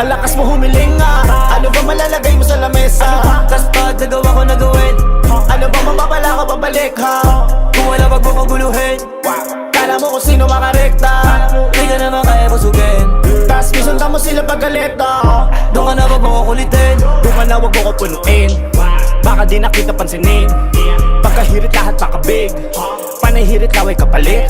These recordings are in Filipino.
Ang lakas mo humiling nga. Ano ba malalagay mo sa lamesa? Tas pag nagawa ko na gawin, Ano ba mapapala ka pabalik ha? kung wala wag mo ko guluhin. Kala mo kung sino makarekta. Di ka naman kaya busugin. Tas bisundan mo sila paggaleta. Doon ka na wag mo ko kulitin. Doon ka na wag mo ko punuin. Baka di nakita pansinin. Pagkahirit lahat makabig. Panahirit laway kapalit.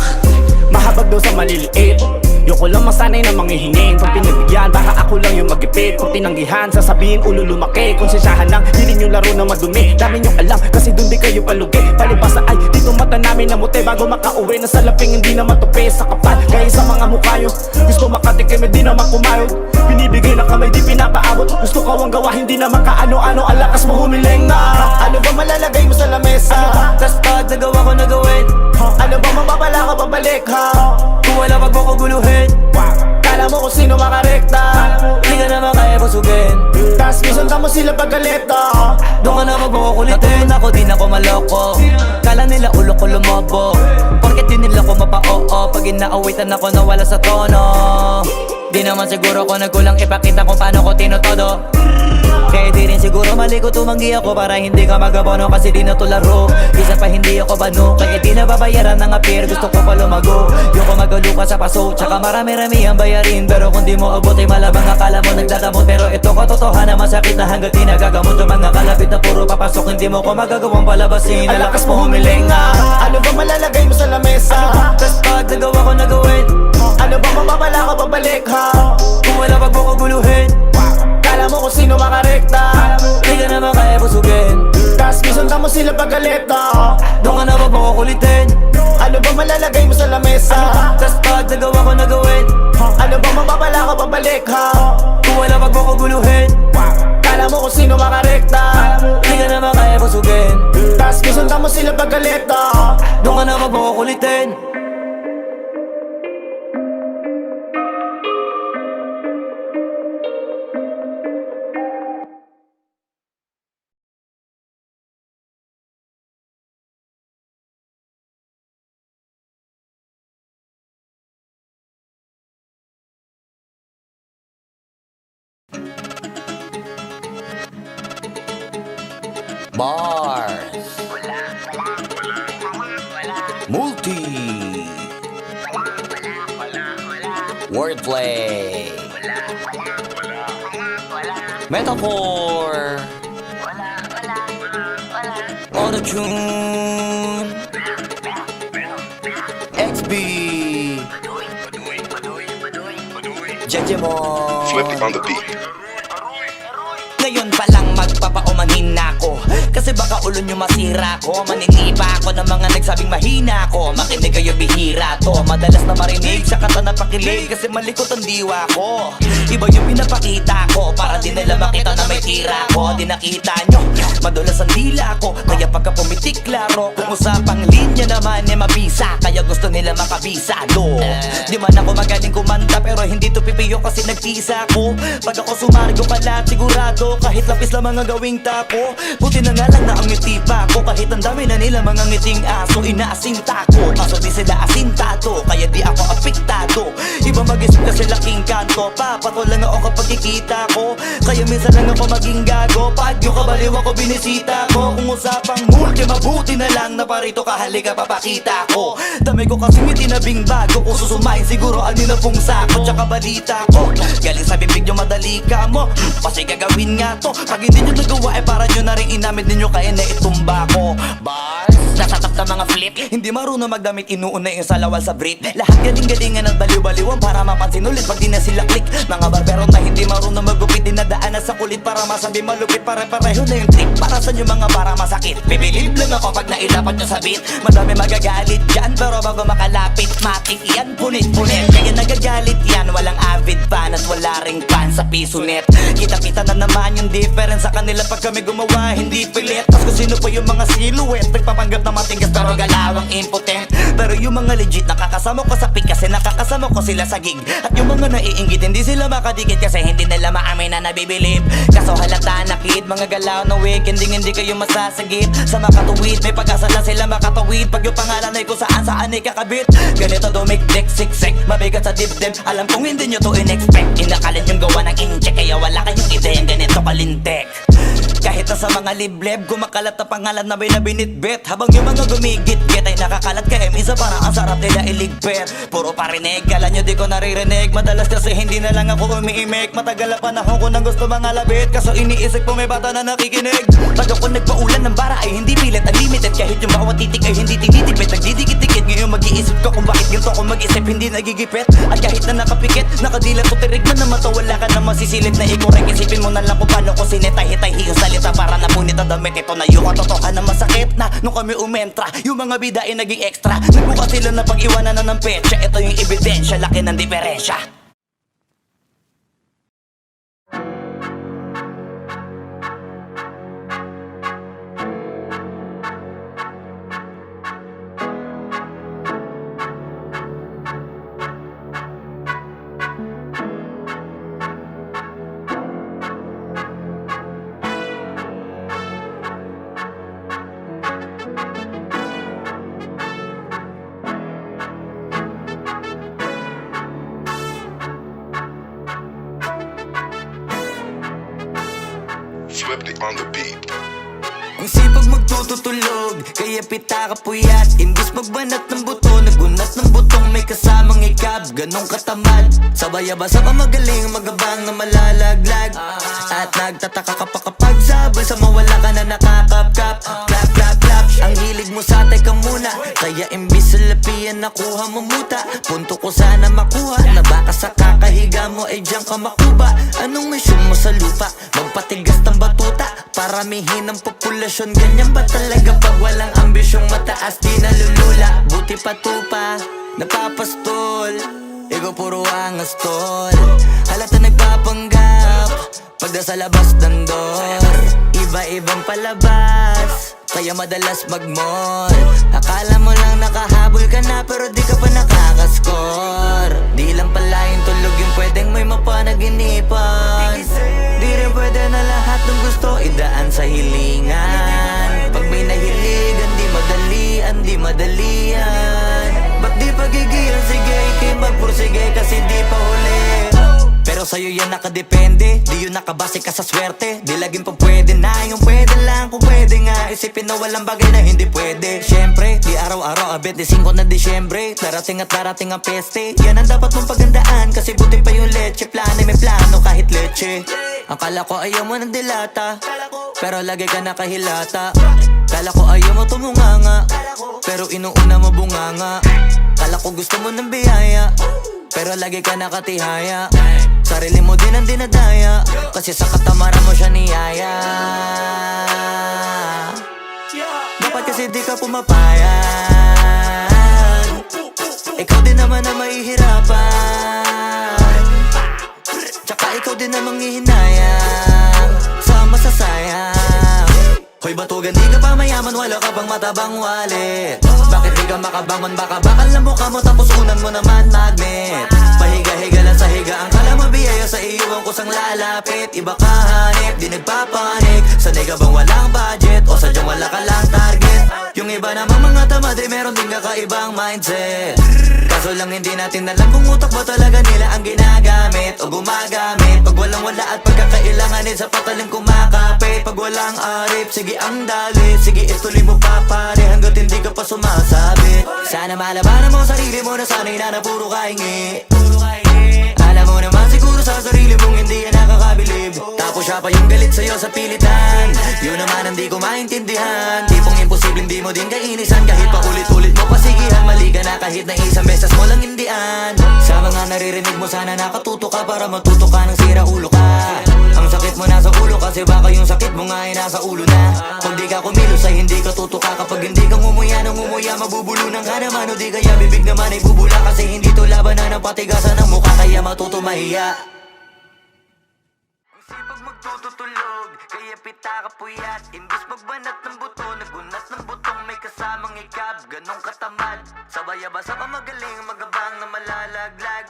Mahabag daw sa maliliit. Yung ko lang masanay na manghihingin. Pag pinagbigyan, baka ako lang yung magipit. Kung tinanggihan, sasabihin ulo lumaki. Konsensyahan lang, hindi yung laro na madumi. Dami nyo alam, kasi dun di kayo palugi. Palibasa ay, dito mata namin namuti. Bago makauwi na sa laping, hindi na matupi. Sa kapal, kaya sa mga mukha nyo. Gusto makatikim, hindi naman kumayod. Binibigay na kamay, di pinapaabot. Gusto kawang gawa, hindi naman kaano-ano. Ang lakas mo humiling na. Ano ba malalagay mo sa lamesa? Tas pag nagawa ko na gawin, Ano ba mapapala ka pabalik ha? kung wala wag mo ko guluhin. Kala mo kung sino makarekta. Di ka naman kaya busugin. Tas bisundan mo sila paggaleta. Doon ka na wag mo ko kulitin. Ako din ako maloko. Kala nila ulo ko lumobo. Porket di nila ko mapa-oo. Pag inaawitan ako nawala sa tono. Di naman siguro ko nagkulang ipakita kung paano ko tinotodo. Kaya di rin siguro mali ko tumanggi ako para hindi ka magabono kasi di na to laro. Isa pa hindi ako bano kaya di na babayaran ng appear. Gusto ko pa lumago. Yung ko magaluka sa paso tsaka marami-rami ang bayarin. Pero kung di mo abot ay malabang akala mo nagdadamot. Pero ito katotohanan masakit na hanggat di nagagamot. Yung mga kalapit na puro papasok hindi mo ko magagawang palabasin. Ang lakas mo humiling nga. Ano ba malalagay mo sa lamesa? Tas pag nagawa ko na gawin, Ano ba mapapala ka pabalik ha? kung wala wag mo ko guluhin. Kala mo kung sino makarekta. Di ka naman kaya busugin. Tas bisundan mo sila paggaleta. Doon ka na wag mo ko kulitin. Ano ba malalagay mo sa lamesa? Tas pag nagawa ko na gawin, Ano ba mapapala ka pabalik ha? kung wala wag mo ko guluhin. Kala mo kung sino makarekta. Di ka naman kaya busugin. Tas bisundan mo sila paggaleta. Doon ka na wag mo ko kulitin. Bars Multi Wordplay Metaphor Auto-tune XB Jejemon Flippy on the beat. Ngayon pa lang magpapaumanhin na ako kasi baka ulo nyo masira ko. Maninipa ako ng mga nagsabing mahina ko. Makinig kayo bihira to. Madalas na marinig sa kata na pakilig kasi malikot ang diwa ko. Iba yung pinapakita ko para di nila makita na may tira ko. Di nakita nyo, madulas ang dila ko. Kaya pagka pumitik klaro, kung usapang linya naman eh mabisa. Kaya gusto nila makabisado. Di man ako magaling kumanta pero hindi to pipiyo kasi nagtisa ko. Pag ako sumargo kalat sigurado kahit lapis lang mga gawing tapo. Buti na nga lang na ang ngiti pa ko. Kahit ang dami na nila mga ngiting aso inaasinta ko. Kaso di sila asintado kaya di ako apektado. Iba mag-isip kasi laking kanto. Papato lang ako kapag kikita ko. Kaya minsan lang ako maging gago. Pag yung kabaliw ako binisita ko. Kung usapang multi mabuti na lang na parito kahalika papakita ko. Dami ko kasi itinabing bago. Kung susumain siguro ano na pong sako. Tsaka balita ko galing sa bibig nyo madali ka mo. Kasi gagawin nga to. Pag hindi nyo nagawa eh para nyo na rin inamit ninyo kaya na itumba ko. Bars nasatak na mga flip. Hindi marunong magdamit inuuna yung salawal sa Brit. Lahat galing-galingan at baliw-baliwan para mapansin ulit pag di na sila click. Mga barbero na hindi marunong magupit dinadaan na sa kulit para masabi malupit. Pare-pareho na yung trick para sa nyo mga para masakit. Bibilib lang ako pag nailapat nyo sa beat. Madami magagalit dyan pero bago makalapit matik yan punit-punit. Kaya nagagalit yan walang avid fan at wala ring fan sa piso net. Kita-kita na naman yung difference sa kanila pag kami gumawa hindi pilit. Tapos kung sino pa yung mga silhouette nagpapanggap na matigas pero galat. lawang impotent. Pero yung mga legit nakakasama ko sa pick kasi nakakasama ko sila sa gig. At yung mga naiinggit hindi sila makadikit kasi hindi nila maamin na nabibilib. Kaso halata na kid, mga galaw na week, hindi kayo masasagip. Sa makatuwid, may pag-asa lang sila makatawid. Pag yung pangalan ay kung saan ay kakabit. Ganito dumikdik, siksik, mabigat sa dibdib. Alam kong hindi nyo to in-expect. Inakalan yung gawa ng incheck, kaya wala kayong ideyang ganito kalintek. Kahit na sa mga libleb, gumakalat na pangalan na may nabinitbit. Habang yung mga gumigit-git ay nakakalat kaya minsan parang ang sarap nila iligpit. Puro parinig, kala nyo di ko naririnig. Madalas kasi hindi na lang ako umiimik. Matagal na panahon ko nang gusto mga labit. Kaso iniisip ko may bata na nakikinig. Pag ako nagpaulan ng bara ay hindi pilit, unlimited. Kahit yung bawat titik ay hindi tinitipid. Nagdidikit-dikit, ngayon mag-iisip ko kung bakit ganito ko mag-isip hindi nagigipit. At kahit na nakapikit, nakadilat o tirig man na mata, wala ka na masisilip na ikorek. Isipin mo na lang kung paano ko sinitay-hitay yung salita para napunit ang damit. Ito na yung katotohan na masakit na nung kami umentra. Yung mga bida ay naging extra. Nagbukas sila na pag-iwanan na ng petsa. Ito yung ebidensya, laki ng diferensya. Swifty on the beat. Ang sipag magtututulog, kaya pita ka puyat. Imbis magbanat ng buto, nagunat ng butong may kasamang ikab. Ganong katamad, sabay-abasa ka magaling, magabang na malalaglag. At nagtataka ka pa kapag sabay sa mawala ka na nakakapkap. Clap, clap, clap, ang hilig mo sa teka muna. Kaya imbis sa lapian nakuha mo muta. Punto ko sana makuha, na baka sa kakahiga mo ay diyan ka makuba. Anong mission mo sa lupa? Magpatigas ng batuta, paramihin ang populasyon. Ganyan ba talaga pag walang ambisyong mataas di nalulula? Buti pa tupa, napapastol. Ikaw puro angas tol. Halata nagpapanggap pagda sa labas ng door. Iba-ibang palabas, kaya madalas mag-mall. Akala mo lang nakahabol ka na pero di ka pa nakakascore. Di lang pala yung tulog yung pwedeng may mapanaginipan. Di rin pwede na lahat ng gusto idaan sa hilingan. Pag may nahiligan di madalian. Ba't di pagigilan sige ikay magpursige kasi di pa huli. Pero sa'yo yan nakadepende, di yun nakabase ka sa swerte. Di laging pa pwede na, yung pwede lang kung pwede nga. Isipin na walang bagay na hindi pwede. Siyempre, di araw-araw, 25 na Disyembre. Darating at darating ang peste. Yan ang dapat mong pagandaan, kasi buti pa yung leche. Plano may plano kahit leche. Akala ko ayaw mo ng dilata, pero lagi ka nakahilata. Kala ko ayaw mo tumunganga, pero inuuna mo bunganga. Kala ko gusto mo ng biyaya, pero lagi ka nakatihaya. Sarili mo din ang dinadaya, kasi sa katamaran mo siya niyaya. Dapat kasi di ka pumapayag, ikaw din naman na mahihirapan. Tsaka ikaw din namang hihinayang sa masasayang. Hoy batugan, di ka pa mayaman, wala ka pang matabang wallet. Bakit di ka makabangon, baka bakal na mukha mo tapos unan mo naman magnet. Pahiga-higa lang sa higa, ang kala mo biyaya sa iyo ang kusang lalapit. Iba ka hanip, di nagpapanik. Sanay ka bang walang budget o sadyang wala ka lang target? Yung iba namang mga tamad ay meron din kakaibang mindset. Kaso lang hindi natin alam kung utak ba talaga nila ang ginagamit o gumagamit. Pag walang wala at pagkakailanganin sa patalim kumakapit. Pag walang arip, sige ang dali, sige ituloy mo pa pare hanggat hindi ka pa sumasabit. Sana malabanan mo sarili mo na sanay na puro kahingi. Alam mo naman siguro sa sarili mong hindi yan nakakabilib. Tapos siya pa yung galit sa'yo sa pilitan. Yun naman ang di ko maintindihan. Tipong imposible hindi mo din kainisan. Kahit pa ulit-ulit mo pasigihan, mali ka na kahit na isang beses mo lang hindian. Sa mga naririnig mo sana nakatuto ka para matuto ka ng sira ulo ka. Ang sakit mo nasa ulo kasi baka yung sakit mo nga ay nasa ulo na. Pag di ka kumilos ay hindi ka tutuka. Kapag hindi ka ngumuya ng ngumuya, mabubulunan ka naman. O di kaya bibig naman ay bubula, kasi hindi to labanan ng patigasan ng mukha, kaya matuto mahiya. Ang sipag magtututulog, kaya pita ka puyat. Imbis magbanat ng buto, nagunat ng butong may kasamang mangikab, ganong katamad. Sabay-abasa pa magaling, magabang na malalaglag.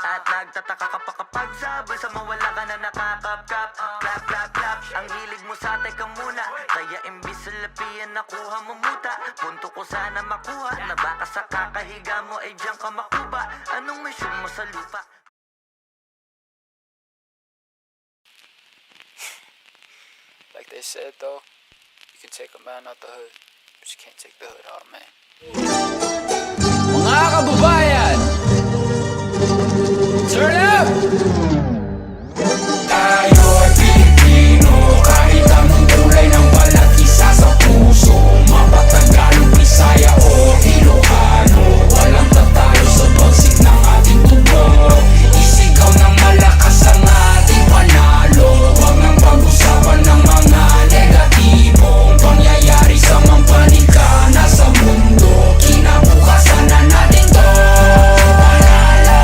At nagtataka ka pa kapag sabay sa mawala ka na nakakapkap. Clap, clap, clap, ang hilig mo sa teka muna. Kaya imbis sa lapian nakuha mo muta. Punto ko sana makuha, na baka sa kakahiga mo ay diyan ka makuba. Anong mission mo sa lupa? Like they said though, you can take a man out the hood, but you can't take the hood out of a man. Mga kababayan! Turn up! Tayo ay Pilipino, kahit anong kulay ng balat, isa sa puso. Mapatagalog, Bisaya o Ilocano, walang tatalo sa bagsik ng ating tubo. Isigaw ng malakas ang ating panalo, huwag nang pag-usapan ng mga negatibong pangyayari sa mampanig ka na sa mundo. Kinabukasan na natin to panalo.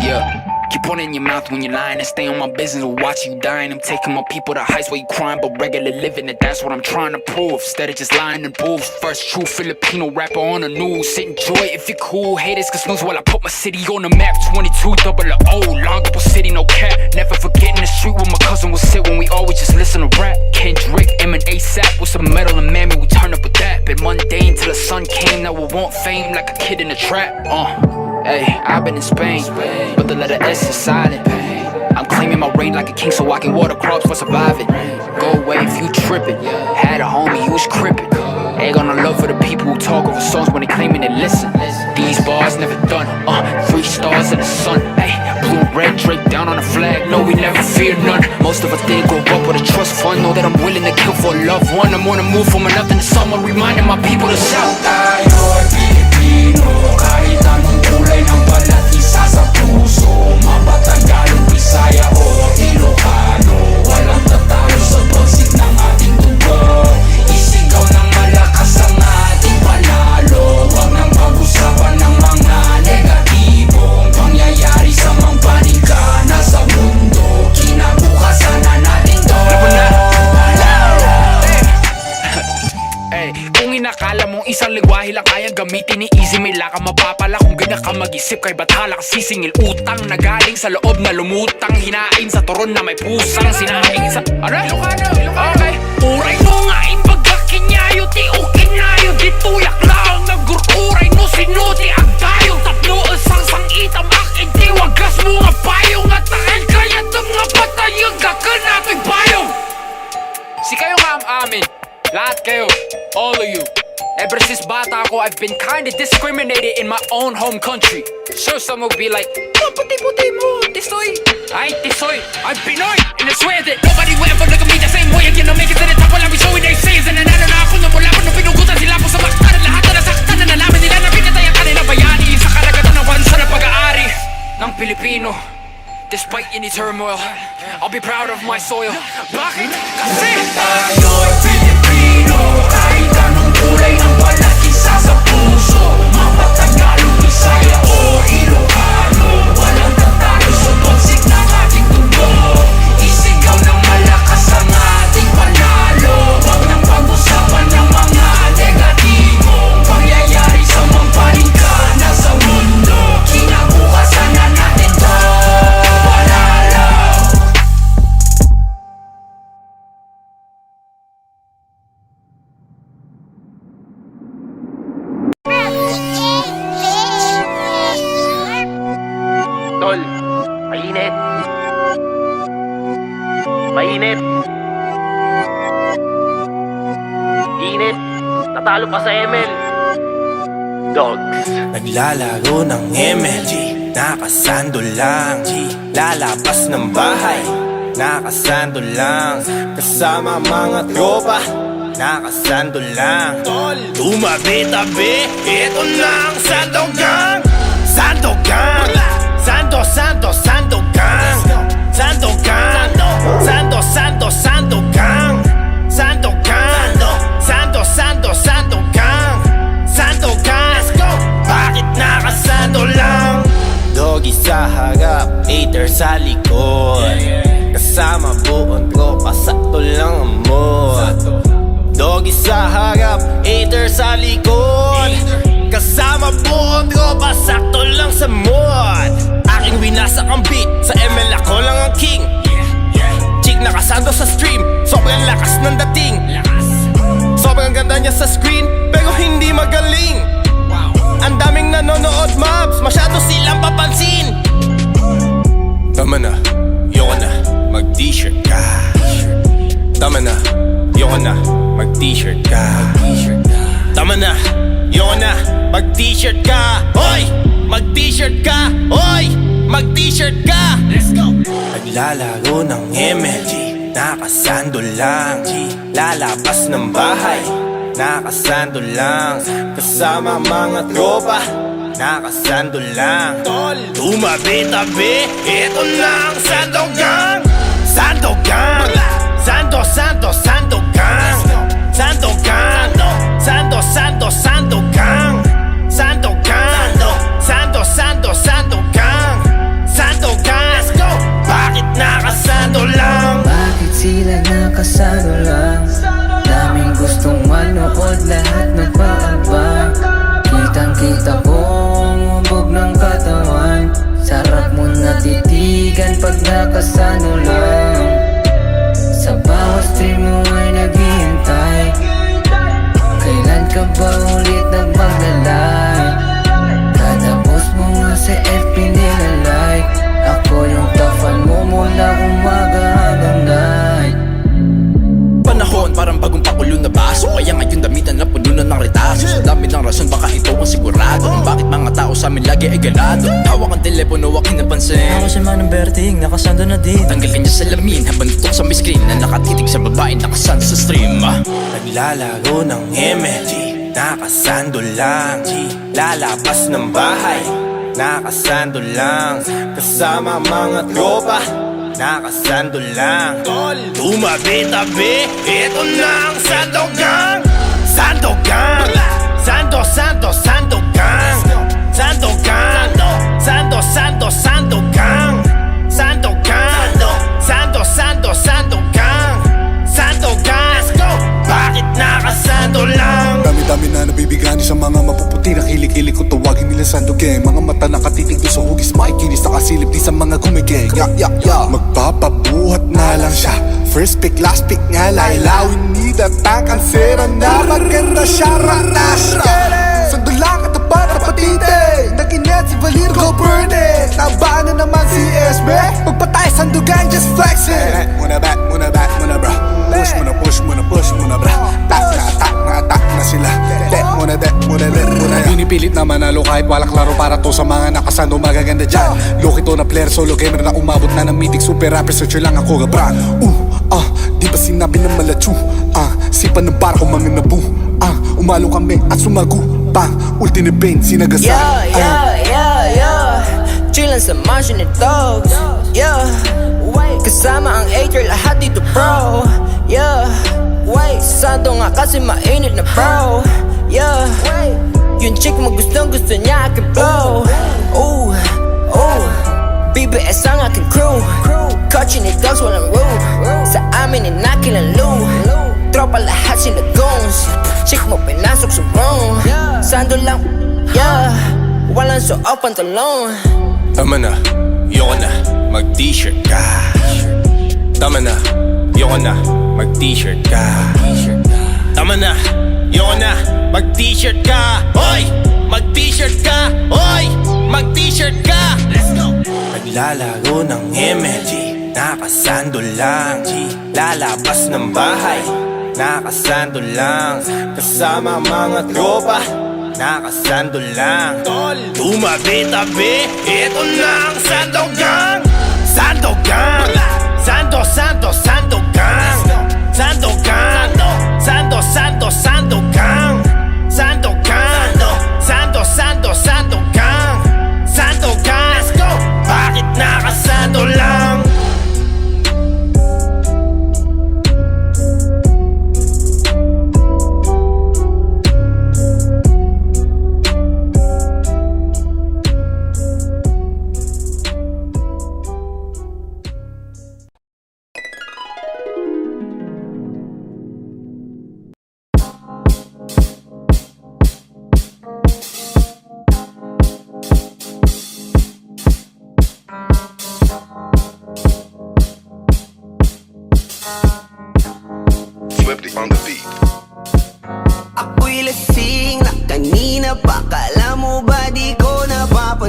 Yeah. Keep one in your mouth when you're lying and stay on my business or watch you dying. I'm taking my people to heights where you crying but regular living it. That's what I'm trying to prove. Instead of just lying and booze. First true Filipino rapper on the news. Enjoy if you're cool. Haters can snooze while I put my city on the map. 22 double O, Longapo City, no cap. Never forgetting the street where my cousin would sit when we always just listen to rap. Kendrick, M and ASAP with some metal and mammy, we turn up with that. Been mundane till the sun came. Now we want fame like a kid in a trap. Hey, I've been in Spain, but the letter S is silent. I'm claiming my reign like a king so I can water crops for surviving. Go away if you trippin'. Had a homie, he was crippin'. Egg on the love for the people who talk over songs when they claiming they listen. These bars never done, 3 stars in the sun. Hey, blue, red, Drake down on the flag. No, we never fear none. Most of us didn't grow up with a trust fund. Know that I'm willing to kill for a loved one. I'm on the move from nothing to someone, reminding my people to shout. Tayo ay Pilipino, kahit anong kulay ng balat, isa sa puso. Mapatagalog, Bisaya o Ilocano, walang tatalo sa bagsik ng ating tubo. Isigaw ng malakas ang ating panalo, huwag nang pag-usapan ng mga negatibong pangyayari sa mampanig ka na sa mundo. Kinabukasan na natin to panalo. Hey, kung inakala mong isang lingwahe lang kayang gamitin ni Easy, may laka mapapala kung ganyan ka mag-isip. Kay bathala ka sisingil utang na galing sa loob na lumutang, hinain sa turon na may pusang sinaing sa... Ano? Ilocano, Ilocano. Okay. Uray no nga impagkakinyayo, ti o kinayo, di tuyak lang nagururay no sinuti ang tayo. Tatlo isang sangitam akin, ti wagas mo nga payong at takan kaya itong nga patayang kakanapig payong. Si kayo nga ang amin, lahat kayo, all of you. Ever since bata ako, I've been kinda discriminated in my own home country. Sure, some will be like, oh, puti-puti mo, tisoy. I ain't tisoy, I'm Pinoy. And I swear that nobody will ever look at me the same way again. I'll make it to the top while I'll be showing their sayings. And nanalo na ako nung mula pa nung pinugutan sila po sa makta. Lahat na nasaktan na nalaman nila na pinatay ang kanilang bayani sa karagatan ng bansa na pag-aari ng Pilipino. Despite any turmoil, I'll be proud of my soil. Bakit? Kasi tayo ay Pilipino, kahit anong kulay ng balat, isa sa puso. Mapatagalog, Bisaya o Ilocano, walang tatalo sa bagsik ng ating tubo. Isigaw ng malakas ang ating panalo, huwag nang pag-usapan ng mga negatibong pangyayari sa mampanig ka na sa mundo. Kinabukasan na natin to panalo. Tol, mainit. Mainit. Init. Natalo pa sa ML. Dogs. Naglalaro ng ML, nakasando lang. Lalabas ng bahay, nakasando lang. Kasama mga tropa, nakasando lang. Tumabi-tabi, ito na ang Sandogang. Sandogang, Sandogang, Sandogang, Sandogang, Sandogang, Sandogang, Sandogang. Bakit nakasando lang? Doggy sa harap, hater sa likod. Kasama buong tropa, sakto lang amor. Doggy sa harap, hater sa likod. Kasama buong tropa, sakto lang sa mood. Aking winasak ang beat, sa ML ako lang ang king. Chick nakasando sa stream, sobrang lakas ng dating. Sobrang ganda niya sa screen, pero hindi magaling. Ang daming nanonood mobs, masyado silang papansin. Tama na, yoko na, mag-t-shirt ka. Tama na, yoko na, mag-t-shirt ka. Tama na, yoko na, mag-t-shirt ka. Hoy, mag-t-shirt ka. Hoy, mag-t-shirt ka. Let's go. Naglalaro ng MLG, nakasando lang. Lalabas ng bahay, nakasando lang. Kasama mga tropa, nakasando lang. Tumabi-tabi, ito na ang Sandogang. Sandogang, Sandogang. Sandogang, Sandogang. Sandogang, Sandogang. Sandogang, let's go. Bakit nakasando lang? Bakit sila nakasano lang? Daming gustong manood, lahat nagpaabang. Kitang-kita ko ang hubog ng katawan. Sarap mo natitigan pag nakasano lang. Sa bawat stream mo ay naghihintay. Kailan ka ba ulit nagmaglalay? Kada post mo nga sa FB nila like. Ako yung tafan mo mula umaga hanggang night. Panahon parang bagong pakulo na baso, kaya ngayon damitan na puno na ng retaso. Sa dami ng rason baka ito ang sigurado kung bakit mga tao sa amin lagi ay ganado. Hawak ang telepono, wag napansin. Ako si Manong Berting, nakasando na din. Tanggalin niya sa lamin habang tutok sa may screen na nakatitig sa babae nakasando sa stream. Naglalaro ng MLG, nakasando lang. Lalabas ng bahay, nakasando lang. Kasama mga tropa, nakasando lang. Tumabi-tabi, ito na ang Sandogang. Sandogang, Sandogang. Sandogang, Sandogang. Sandogang, Sandogang. Sandogang, let's go. Bakit nakasando lang? Dami-dami na nabibigani sa mga mapuputi na kilikili ko tawagin nila Sandogang. Mga mata nakatitig doon sa hugis, makikinis nakasilip di sa mga gumigeng. Magpapabuhat na lang siya, first pick, last pick nga lailawin ni datang kansera na maganda siya. Ranash Sando lang at tapat na patite, nag-inet si Valir go burn it. Nabaan na naman si SB, pagpatay Sandogang just flexing. Muna back, muna bro. Push muna bro. Tak na sila. Det muna. Pinipilit na manalo kahit walang klaro para to sa mga nakasando magaganda dyan. Lokito na player, solo gamer na umabot na ng meeting. Super rapper, searcher lang ako gabra. Di ba sinabi ng malatsu? Sipan ng barko mga nabu. Umalo kami at sumagu. Ultimate pain, sinagasa. Chillin' sa mansion and dogs. Kasama ang hater, lahat dito bro. Sando nga kasi mainit na bro. Yung chick mo gustong gusto niya akin blow. BBS ang aking crew. Coaching ni dogs walang rule. Sa amin inakilang Lou. Tropa lahat sila goons. Chick mo pinasok sa room. Sando lang, walang so off pantalon. Tama na, yoko na, mag-t-shirt ka. Tama na, yoko na, mag-t-shirt ka. Tama na, yoko na, mag-t-shirt ka. Hoy, mag-t-shirt ka. Hoy, mag-t-shirt ka. Let's go. Naglalaro ng MLG, nakasando lang. Lalabas ng bahay, nakasando lang. Kasama mga tropa, nakasando lang. Tumabi-tabi, ito na ang Sandogang. Sandogang, Sandogang. Sandogang, Sandogang. Sandogang, Sandogang. Let's go. Bakit nakasando lang?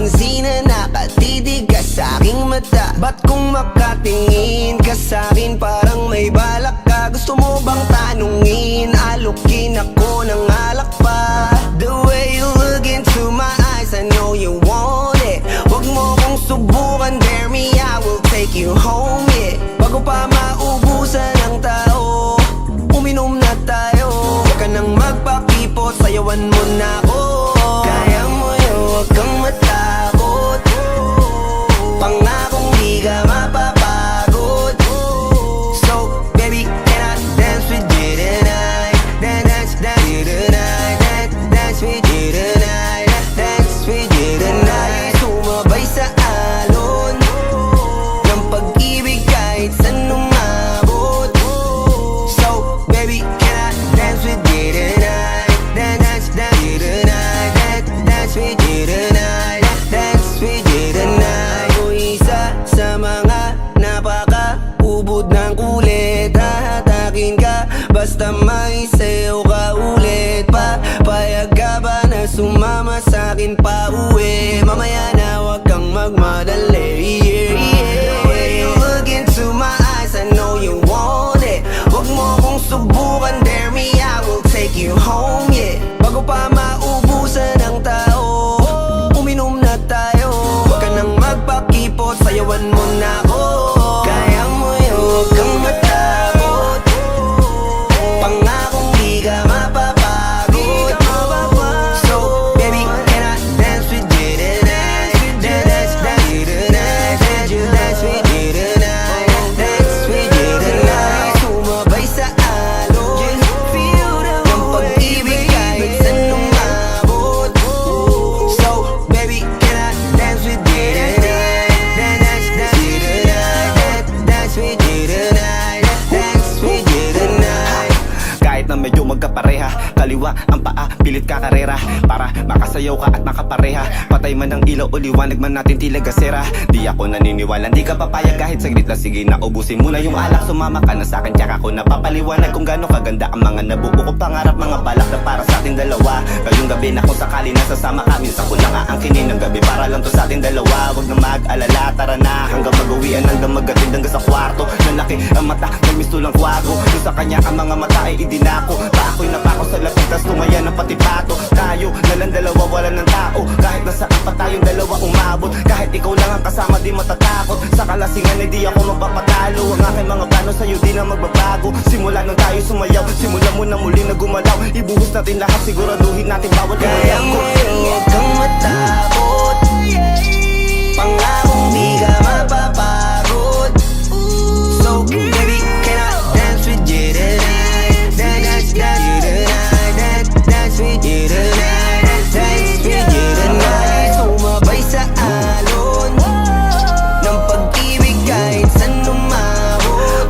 pansin na nakatitig ka sa aking mata? Ba't kung makatingin ka sa'kin parang may balak ka? Gusto mo bang tanungin? Alukin ako ng alak pa. The way you look into my eyes, I know you want it. Huwag mo kong subukan, dare me, I will take you home, yeah. Bago pa maubusan ng tao, uminom na tayo. Huwag ka nang magpakipot, sayawan mo na ako. Kaya mo yun, huwag kang matakot. Pangakong di ka mapapagod. So, baby, can I dance with you tonight? Dance with you tonight. Dance with you tonight. Dance with you tonight. Sumabay sa alon ng pag-ibig kahit saan umabot. So, baby, can I dance with you tonight? Dance with you tonight. Dance with you tonight. Dance with you tonight. O isa sa mga napaka-ubod ng kulit. Hahatakin ka basta may sayo ka ulit pa. Payag ka ba na sumama sa'kin pa uwi? Mamaya na wag kang magmadali, yeah, yeah. The way you look into my eyes, I know you want it. Huwag mo kong subukan, dare me, I will take you home, yeah. Bago pa maubusan ng tao, uminom na tayo. Huwag ka nang magpakipot, sayawan mo na ako. Kaya mo yun, huwag kang matakot. Pangakong di ka mapapagod. So, baby, can I dance with you tonight? Dance with you tonight. Dance with you tonight. Dance with you tonight. Sumabay sa alon ng pag-ibig kahit saan umabot. So, baby, can I dance with you tonight? Dance with you tonight. Dance with you tonight. Dance with you tonight. Kahit na medyo magkapareha, kaliwa ang paa, pilit ka karera para makasayaw ka at makapareha. Patay man ang ilaw o liwanag man natin tila gasera. Di ako naniniwala, di ka papayag kahit saglit lang. Sige na, ubusin mo na yung alak. Sumama ka na sa'kin, tsaka ako napapaliwanag kung gaano kaganda ang mga nabuo ko pangarap. Mga balak na para sa ating dalawa. Ngayong gabi na kung sakali nasasama ka, minsan ko na aangkinin ng gabi para lang to sa ating dalawa. Huwag na mag-alala, tara na hanggang mag-uwian, hanggang magatid hanggang sa kwarto. Lalaki ang mata, may misto lang kwago. Yung sa kanya ang mga mata ay idinako. Ako'y napako sa lapit, tas tumaya ng pati pato. Tayo nalang dalawa, wala ng tao. Kahit nasaan pa tayong dalawa umabot. Kahit ikaw lang ang kasama, di matatakot. Sa kalasingan ay di ako magpapatalo. Ang aking mga plano sa'yo di na magbabago. Simula nung tayo sumayaw, simula mo na muli na gumalaw. Ibuhos natin lahat, siguraduhin natin bawat Kaya mo yun, huwag kang matakot. Pangakong di ka mapapagod. So, baby, can I dance with you tonight? Dance with you tonight. Dance with you tonight. Dance with you tonight. Sumabay sa alon ng pag-ibig kahit saan umabot.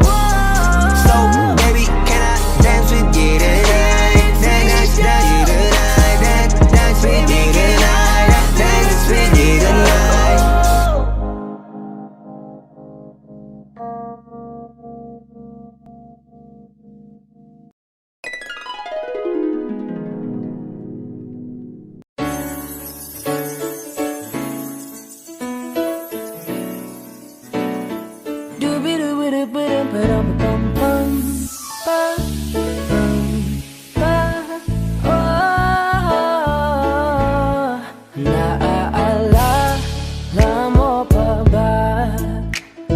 So, baby, can I dance with you tonight? Dance with you tonight. Dance with you tonight. Dance with you tonight. Naaalala mo pa ba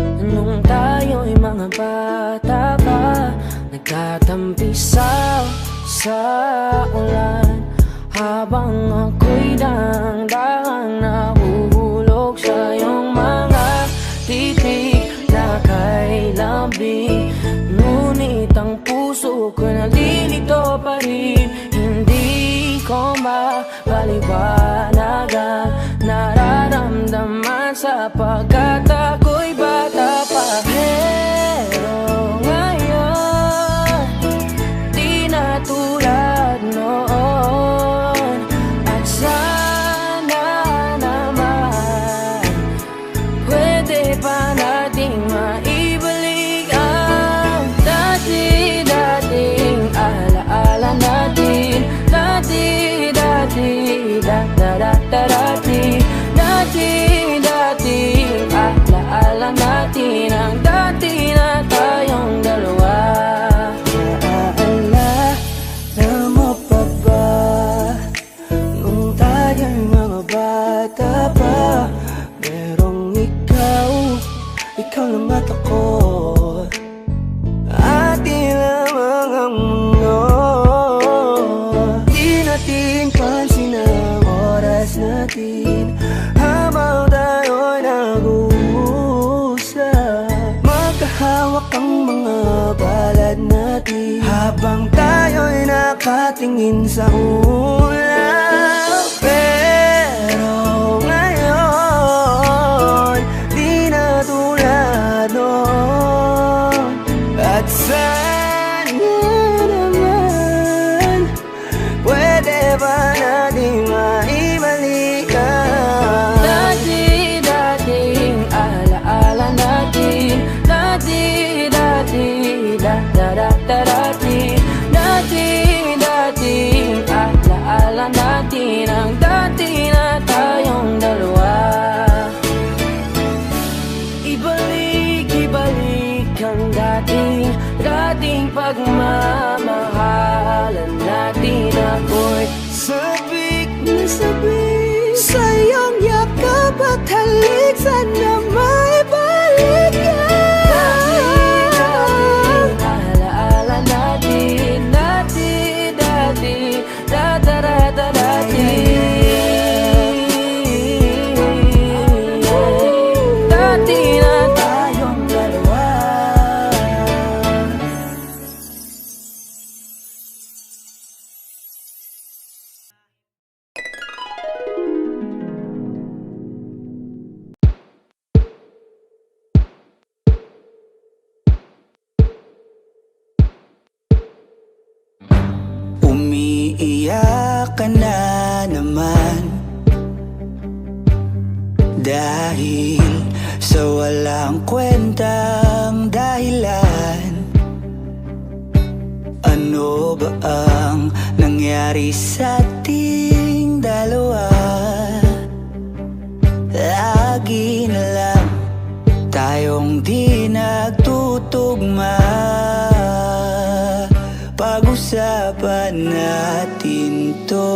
nung tayo'y mga bata pa, nagtatampisaw sa ulan habang ako'y daang-daang nahuhulog sa iyong mga titig na kay lambing. Ngunit ang puso ko nalilito pa rin, hindi ko mapaliwanag ang nararamdaman sapagkat ako'y bata pa. Pero ngayon, di na tulad noon. At sana naman pwede pa nating maibalik ang dati-dating alaala natin. Dati-dati, da-da-da-da-dati, dati nating pansin ang oras natin habang tayo'y nag-uusap. Magkahawak ang mga palad natin habang tayo'y nakatingin sa ulap. Pero ngayon, di na tulad noon. At sana naman, pwede ba natin maibalikan Dati-dating alaala natin, dati-dati, da-da-da-da-dati, dati-dating alaala natin, ang dati na tayong dalawa. Ibalik ang dating pagmamahalan natin. Ako'y sabik na sabik sa iyong yakap at halik, sana maibalik dati-dating alaala natin, dati-dati, da-da-da-da-dati, dati na tayong dalawa. Umiiyak ka na naman dahil sa walang kwentang dahilan. Ano ba ang nangyari sa ating dalawa? Lagi na lang tayong di nagtutugma. Pag-usapan natin to.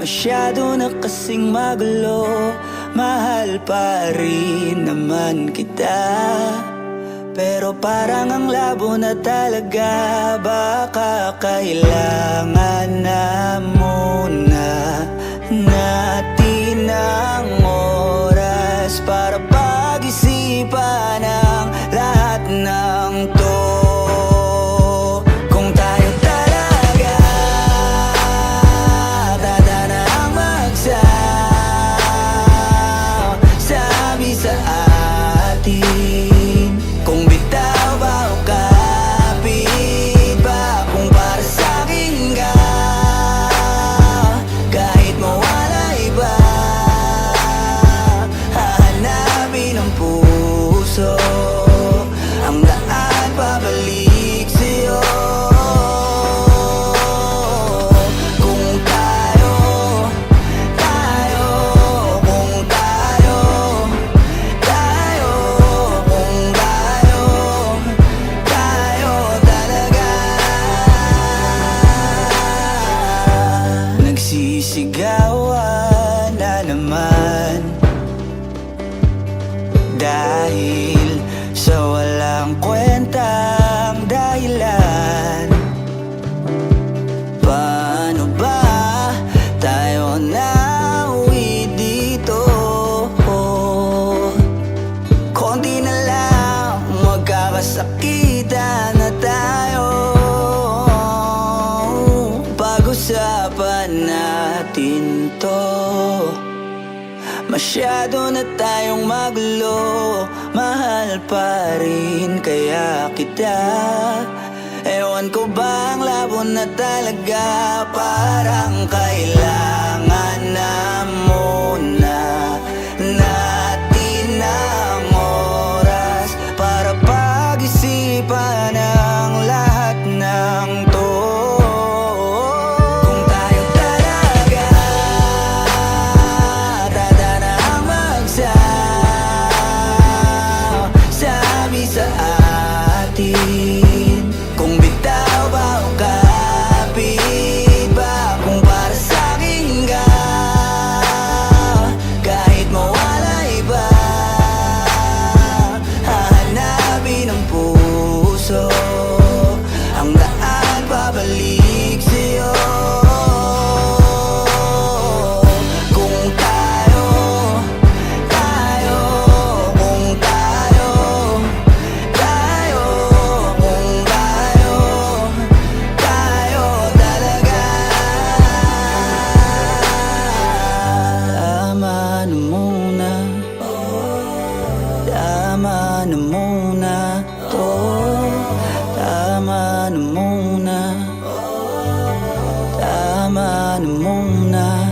Masyado na kasing magulo, mahal pa rin naman kita. Pero parang ang labo na talaga, baka kailangan na muna natin ang oras para pag-isipan ang lahat ng to. Nagsisigawan na naman dahil sa walang kwentang dahilan. Paano ba tayo nauwi dito? Konti na lang magkakasakitan na tayo. Pag-usapan natin to. Masyado na tayong magulo, mahal pa rin kaya kita. Ewan ko ba ang labo na talaga, parang kailangan na muna natin ang oras para pag-isipan ang lahat ng to. Kung bitaw ba o kapit ba, kung para sa'kin mong na